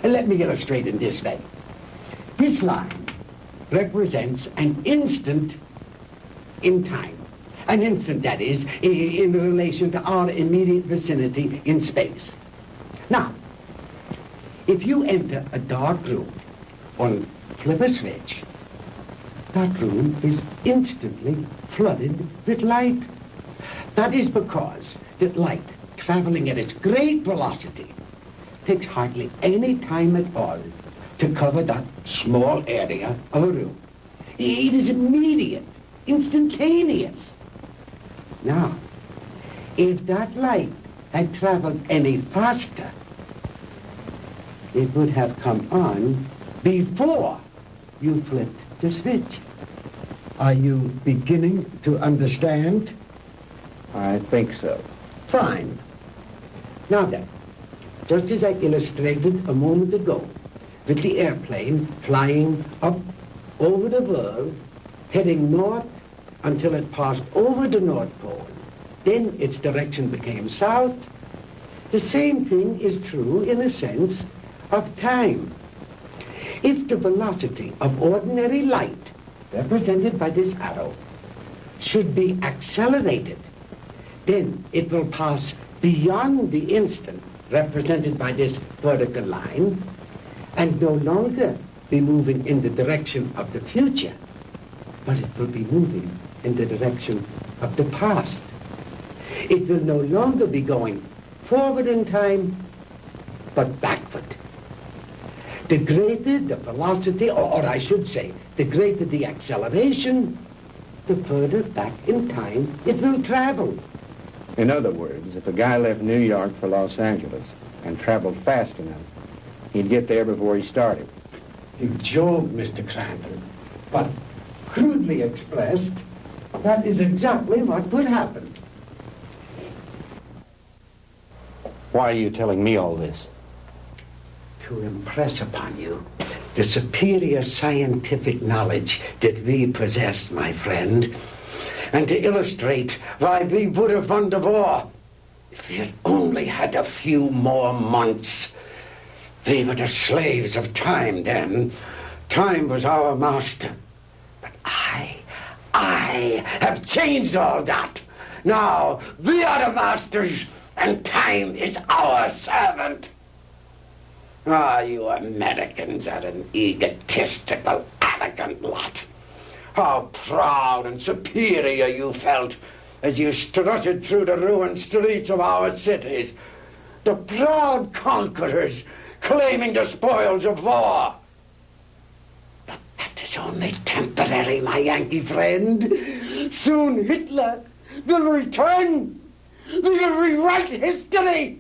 And let me illustrate in this way. This line represents an instant in time. An instant, that is, in relation to our immediate vicinity in space. Now, if you enter a dark room or flip a switch, that room is instantly flooded with light. That is because that light, traveling at its great velocity, takes hardly any time at all to cover that small area of a room. It is immediate, instantaneous. Now, if that light had traveled any faster, it would have come on before you flipped the switch. Are you beginning to understand? I think so. Fine. Now then, just as I illustrated a moment ago, with the airplane flying up over the world, heading north until it passed over the North Pole, then its direction became south. The same thing is true in a sense of time. If the velocity of ordinary light, represented by this arrow, should be accelerated, then it will pass beyond the instant, represented by this vertical line, and no longer be moving in the direction of the future, but it will be moving in the direction of the past. It will no longer be going forward in time, but backward. The greater the velocity, or I should say, the greater the acceleration, the further back in time it will travel. In other words, if a guy left New York for Los Angeles and traveled fast enough, he'd get there before he started. You joke, Mr. Crandall, but crudely expressed, that is exactly what would happen. Why are you telling me all this? To impress upon you the superior scientific knowledge that we possess, my friend, and to illustrate why we would have won the war if we had only had a few more months. We were the slaves of time then. Time was our master. But I have changed all that. Now we are the masters, and time is our servant. Ah, you Americans are an egotistical, arrogant lot. How proud and superior you felt as you strutted through the ruined streets of our cities. The proud conquerors claiming the spoils of war. It's only temporary, my Yankee friend. Soon Hitler will return. We'll rewrite history.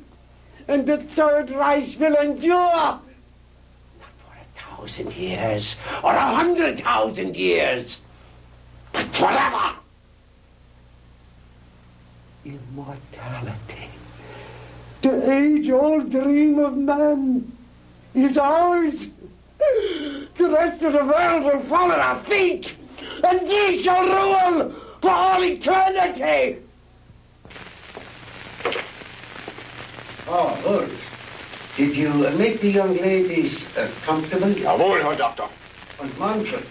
And the Third Reich will endure. Not for 1,000 years or 100,000 years, but forever. Immortality. The age-old dream of man is ours. The rest of the world will fall at our feet, and we shall rule for all eternity. Oh, good. Did you make the young ladies comfortable? Jawohl, Herr Doctor. And Manfred,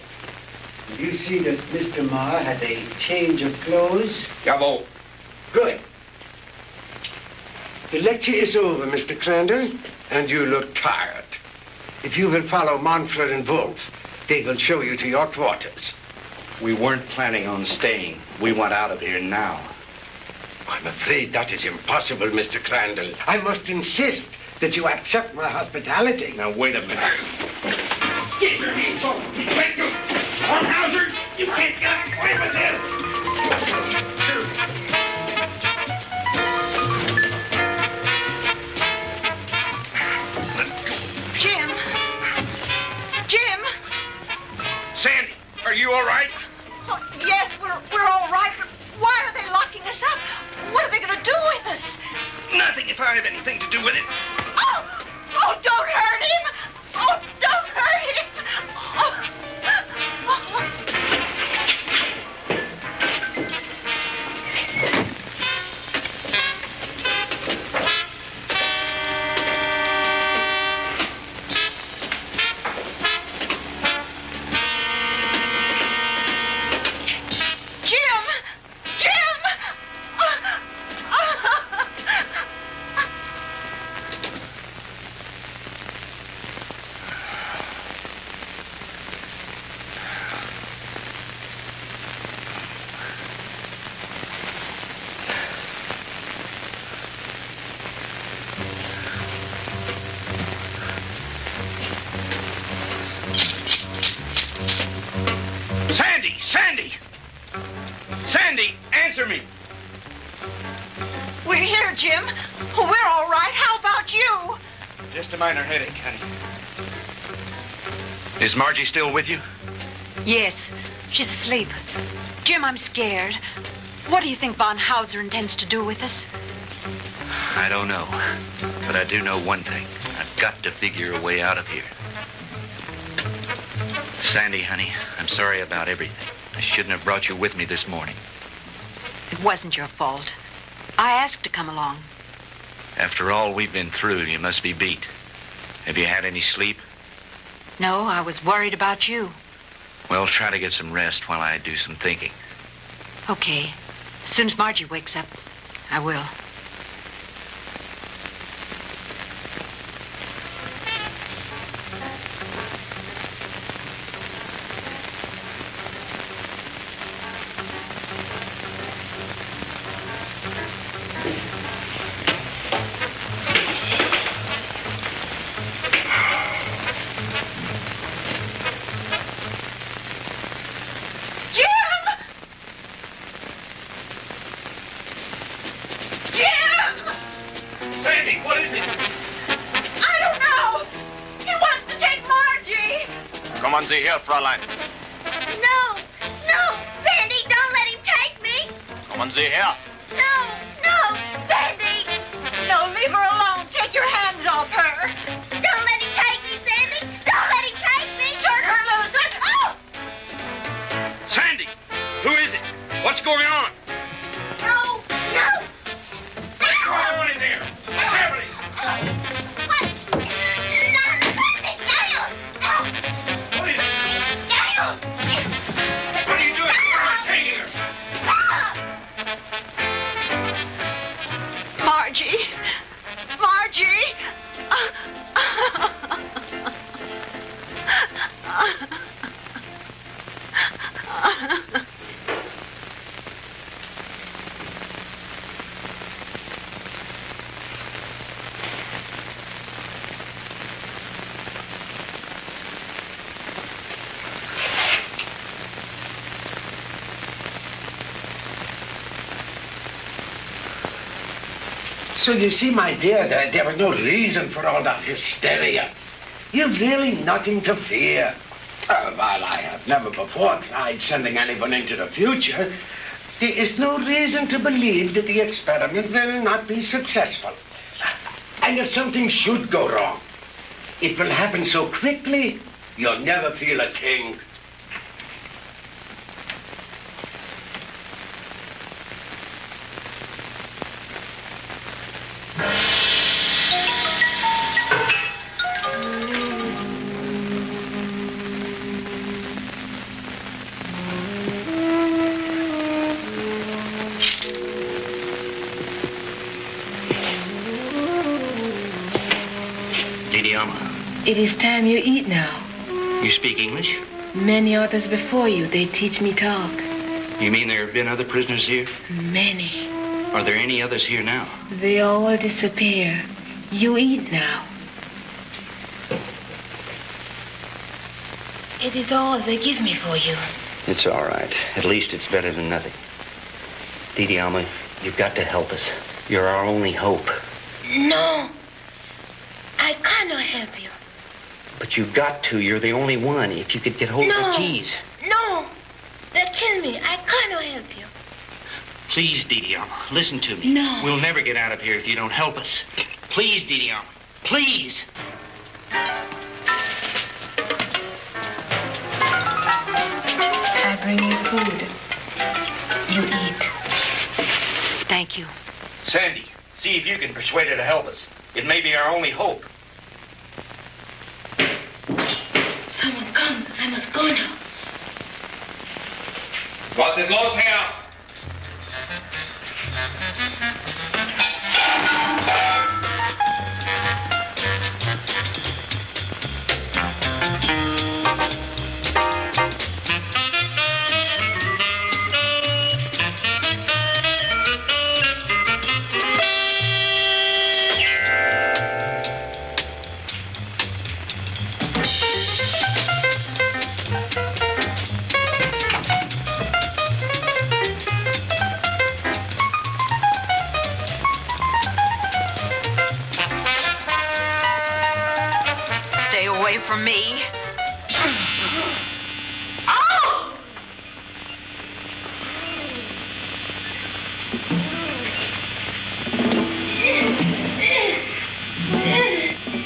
did you see that Mr. Marr had a change of clothes? Jawohl. Good. The lecture is over, Mr. Crandall, and you look tired. If you will follow Manfred and Wolf, they will show you to your quarters. We weren't planning on staying. We want out of here now. I'm afraid that is impossible, Mr. Crandall. I must insist that you accept my hospitality. Now, wait a minute. Get your hands off me. Let go. Hornhauser, you can't get away with this. Jim! Jim! Sandy, are you all right? Oh, yes, we're all right, but why are they locking us up? What are they going to do with us? Nothing if I have anything to do with it. Oh! Oh, don't hurt him! Oh, don't hurt him! Oh. Sandy! Sandy! Sandy, answer me! We're here, Jim. We're all right. How about you? Just a minor headache, honey. Is Margie still with you? Yes, she's asleep. Jim, I'm scared. What do you think von Hauser intends to do with us? I don't know. But I do know one thing. I've got to figure a way out of here. Sandy, honey, I'm sorry about everything. I shouldn't have brought you with me this morning. It wasn't your fault. I asked to come along. After all we've been through, you must be beat. Have you had any sleep? No, I was worried about you. Well, try to get some rest while I do some thinking. Okay. As soon as Margie wakes up, I will. Sandy, what is it? I don't know. He wants to take Margie. Kommen Sie her, Fräulein. No, no, Sandy, don't let him take me. Kommen Sie her. No, Sandy. No, leave her alone. Take your hands off her. Don't let him take me, Sandy. Don't let him take me. Turn her loose. Oh! Sandy, who is it? What's going on? No. What's going on in there? What's happening? What is it? What are you doing? Where are you taking her? So you see, my dear, there was no reason for all that hysteria. You've really nothing to fear. While I have never before tried sending anyone into the future, there is no reason to believe that the experiment will not be successful. And if something should go wrong, it will happen so quickly, you'll never feel a thing. It is time you eat now. You speak English? Many others before you, they teach me talk. You mean there have been other prisoners here? Many. Are there any others here now? They all disappear. You eat now. It is all they give me for you. It's all right. At least it's better than nothing. Didi Alma, you've got to help us. You're our only hope. No. I cannot help you. But you've got to. You're the only one. If you could get hold of the keys. No. They'll kill me. I cannot help you. Please, Didi Alma, listen to me. No. We'll never get out of here if you don't help us. Please, Didi Alma. Please. I bring you food. You eat. Thank you. Sandy, see if you can persuade her to help us. It may be our only hope. Someone come. I must go now. Was ist los, Herr? Stay away from me.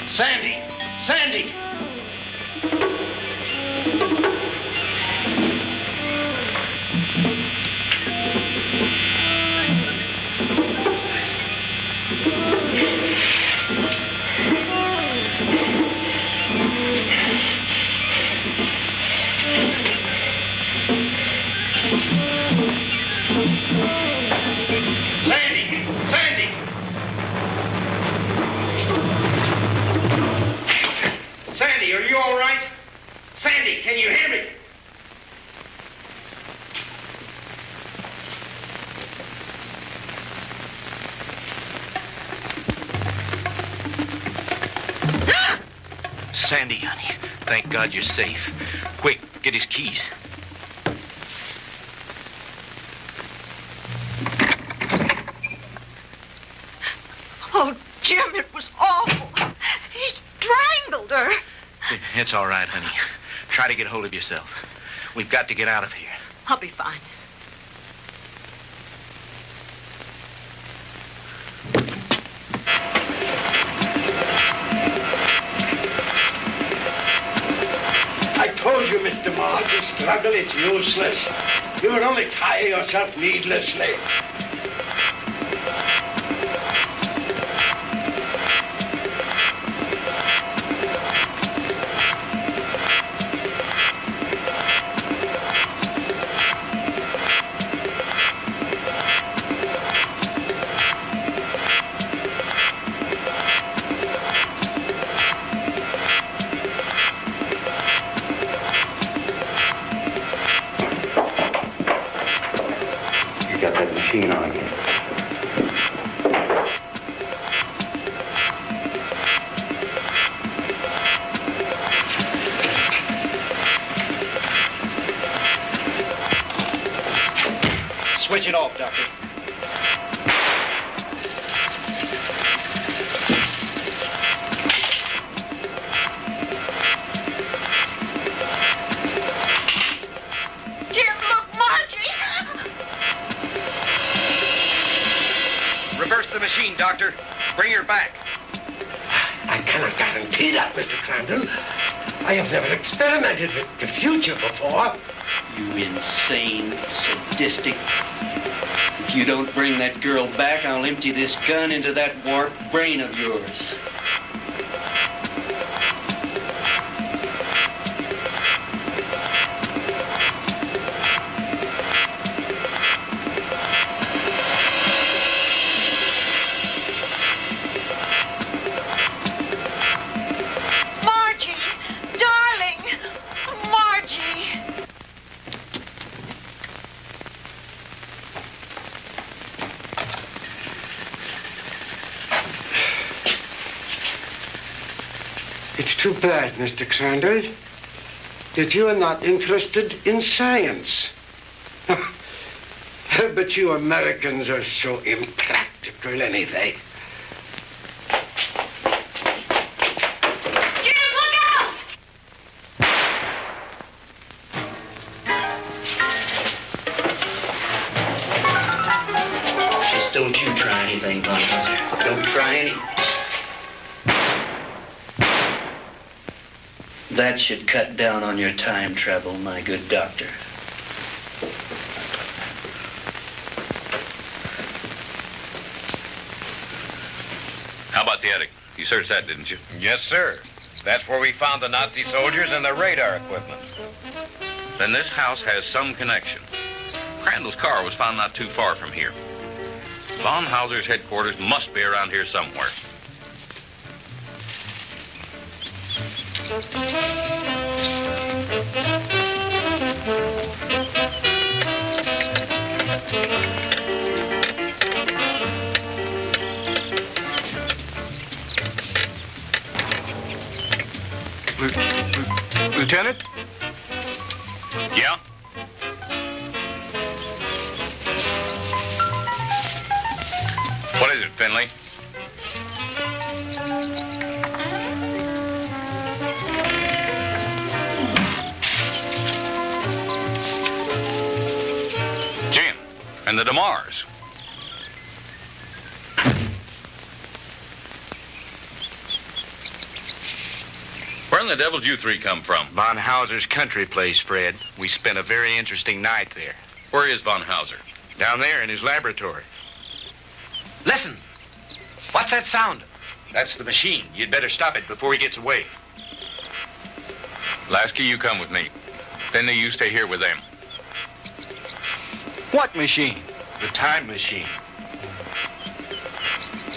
Sandy! Sandy! Sandy! Sandy! Sandy, are you all right? Sandy, can you hear me? Sandy, honey, thank God you're safe. Quick, get his keys. Oh, Jim, it was awful. He strangled her. It's all right, honey. Try to get hold of yourself. We've got to get out of here. I'll be fine. I told you, Mr. Maud, the struggle is useless. You will only tire yourself needlessly. You got that machine on again. Switch it off, Doctor. I have never experimented with the future before. You insane, sadistic. If you don't bring that girl back, I'll empty this gun into that warped brain of yours. It's too bad, Mr. Crandall, that you are not interested in science. But you Americans are so impractical anyway. Jim, look out! Just don't you try anything, Von Hauser. Don't try anything. That should cut down on your time travel, my good doctor. How about the attic? You searched that, didn't you? Yes, sir. That's where we found the Nazi soldiers and the radar equipment. Then this house has some connection. Crandall's car was found not too far from here. Von Hauser's headquarters must be around here somewhere. Lieutenant? Yeah? What is it, Finley? Jim and the DeMars. Where in the devil did you three come from? Von Hauser's country place, Fred. We spent a very interesting night there. Where is Von Hauser? Down there in his laboratory. Listen! What's that sound? That's the machine. You'd better stop it before he gets away. Lasky, you come with me. Finley, you stay here with them. What machine? The time machine.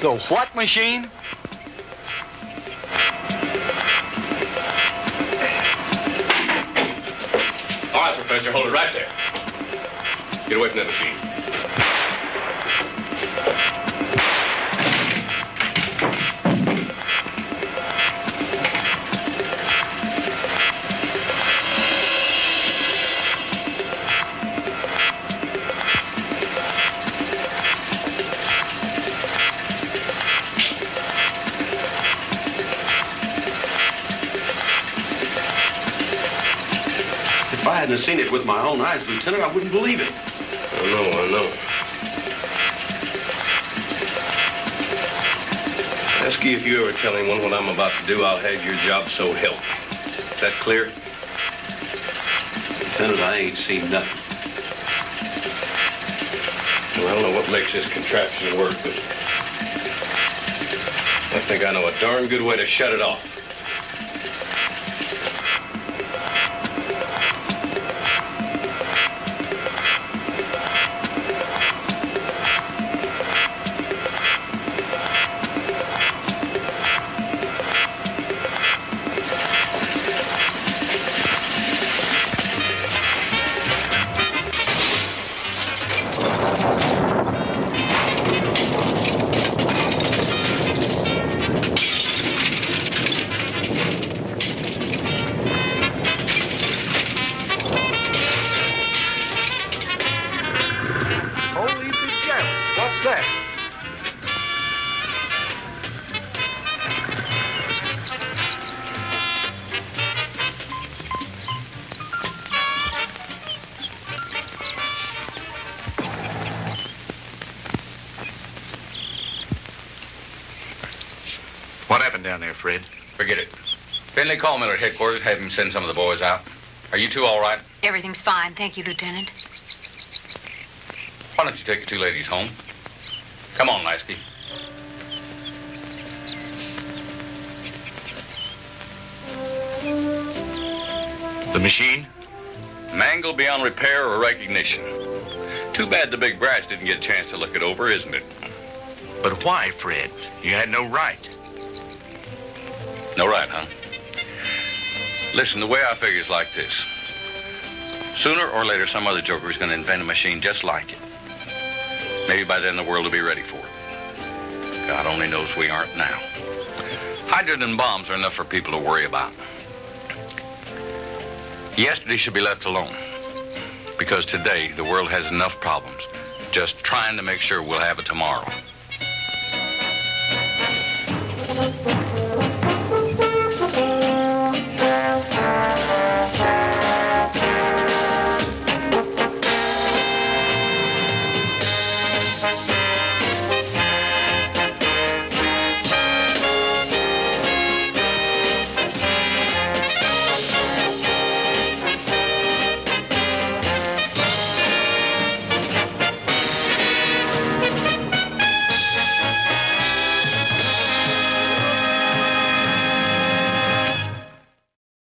The what machine? All right, Professor, hold it right there. Get away from that machine. If I hadn't seen it with my own eyes, Lieutenant, I wouldn't believe it. I know. Ask you if you ever tell anyone what I'm about to do, I'll have your job so help. Is that clear? Lieutenant, I ain't seen nothing. Well, I don't know what makes this contraption work, but I think I know a darn good way to shut it off. What happened down there, Fred? Forget it. Finley, call Miller at headquarters. Have him send some of the boys out. Are you two all right? Everything's fine. Thank you, Lieutenant. Why don't you take the two ladies home? Come on, Lasky. The machine? Mangled beyond repair or recognition. Too bad the big brats didn't get a chance to look it over, isn't it? But why, Fred? You had no right. No right, huh? Listen, the way I figure is like this. Sooner or later, some other joker is going to invent a machine just like it. Maybe by then the world will be ready for it. God only knows we aren't now. Hydrogen bombs are enough for people to worry about. Yesterday should be left alone. Because today, the world has enough problems just trying to make sure we'll have it tomorrow.